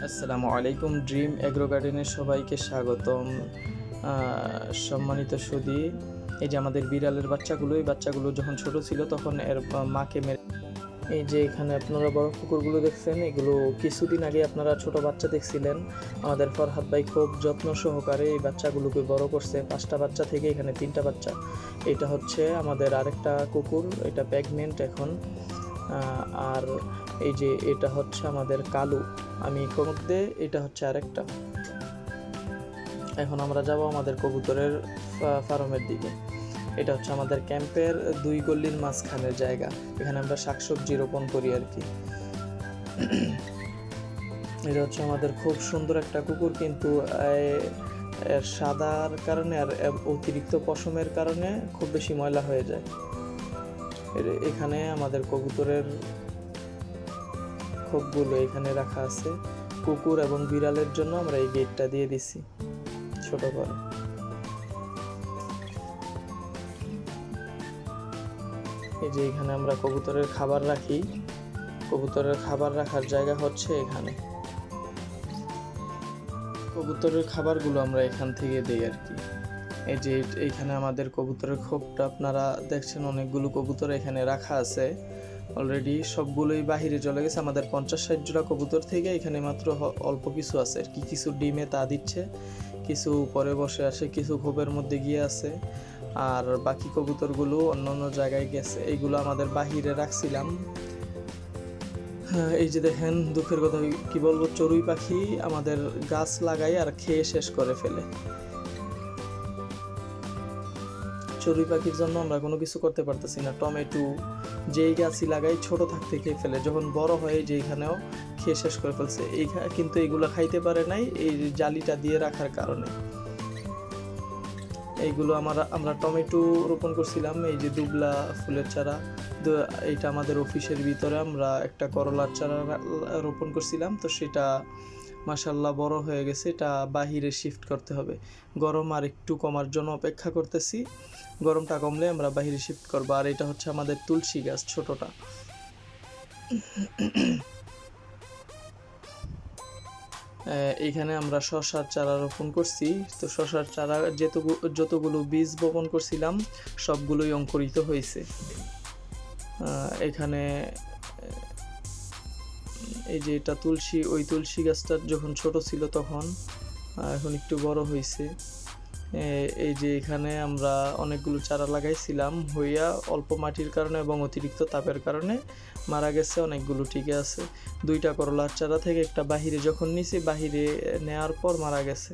আসসালামু আলাইকুম। Dream agro গার্ডেনের সবাইকে স্বাগতম। সম্মানিত সুধী, এই যে আমাদের বিড়ালের বাচ্চাগুলো, এই বাচ্চাগুলো যখন ছোট ছিল তখন এর মাকে মেরে, এই যে এখানে আপনারা বড় কুকুরগুলো দেখছেন, এগুলো কিছুদিন আগে আপনারা ছোট বাচ্চা দেখছিলেন। আমাদের ফরহাদ ভাই খুব যত্ন সহকারে এই বাচ্চাগুলোকে বড় করছে। 5টা বাচ্চা থেকে এখানে 3টা বাচ্চা। এটা হচ্ছে আমাদের আরেকটা কুকুর, এটা প্রেগনেন্ট এখন। আর এই যে এটা হচ্ছে আমাদের কালু, আমি মধ্যে এটা হচ্ছে আরেকটা। এখন আমরা যাব আমাদের কবুতরের ফার্মের দিকে। এটা হচ্ছে আমাদের ক্যাম্পের 2 গলির মাঝখানের জায়গা, এখানে আমরা শাকসবজি রোপণ করি আর কি। এটা হচ্ছে আমাদের খুব সুন্দর একটা কুকুর, কিন্তু এর সাদার কারণে আর অতিরিক্ত পশমের কারণে খুব বেশি ময়লা হয়ে যায়। এখানে আমাদের কবুতরের খোপগুলো এখানে রাখা আছে। কুকুর এবং বিড়ালের জন্য আমরা এই গেটটা দিয়ে দিছি ছোট করে। এই যে এখানে আমরা কবুতরের খাবার রাখি। কবুতরের খাবার রাখার জায়গা হচ্ছে এখানে। কবুতরের খাবারগুলো আমরা এখান থেকে দিই আর কি। এই যে এইখানে আমাদের কবুতরের খোপটা আপনারা দেখছেন, অনেকগুলো কবুতর এখানে রাখা আছে অলরেডি। সবগুলোই বাহিরে চলে গেছে। আমাদের 50-60 জোড়া কবুতর থেকে এখানে মাত্র অল্প কিছু আছে আর কি। কিছু ডিমে তা দিচ্ছে, কিছু উপরে বসে আসে, কিছু খোপের মধ্যে গিয়ে আছে, আর বাকি কবুতরগুলো অন্য অন্য জায়গায় গেছে। এইগুলো আমাদের বাহিরে রাখছিলাম। এই যে দেখেন, দুঃখের কথা কি বলবো, চড়ুই পাখি আমাদের গাছ লাগায় আর খেয়ে শেষ করে ফেলে। চড়ুই পাখির জন্য আমরা কোনো কিছু করতে পারতেছি না। টমেটো যেই গাছই লাগাই ছোট থাকতে খেয়ে ফেলে, যখন বড় হয় যেখানেও খেয়ে শেষ করে ফেলছে। কিন্তু এইগুলো খাইতে পারে নাই এই জালিটা দিয়ে রাখার কারণে। এইগুলো আমরা টমেটো রোপণ করছিলাম, এই যে দুবলা ফুলের চারা। এইটা আমাদের অফিসের ভিতরে আমরা একটা করলার চারা রোপণ করছিলাম, তো সেটা মাশাআল্লাহ বড় হয়ে গেছে। এটা বাহিরে শিফট করতে হবে। গরম আর একটু কমার জন্য অপেক্ষা করতেছি। গরমটা কমলে আমরা বাহিরে শিফট করবো। আর এটা হচ্ছে আমাদের তুলসী গাছ, ছোটটা। এইখানে আমরা শসার চারা রোপণ করছি। তো শসার চারা যতগুলো বীজ বপন করছিলাম সবগুলোই অঙ্কুরিত হয়েছে। এখানে এই যে এটা তুলসী, ওই তুলসী গাছটা যখন ছোট ছিল তখন, এখন একটু বড় হয়েছে। এই যে এখানে আমরা অনেকগুলো চারা লাগাইছিলাম, হইয়া অল্প মাটির কারণে এবং অতিরিক্ত তাপের কারণে মারা গেছে। অনেকগুলো টিকে আছে। 2টা করলার চারা থেকে একটা বাহিরে যখন নিছি, বাহিরে নেওয়ার পর মারা গেছে।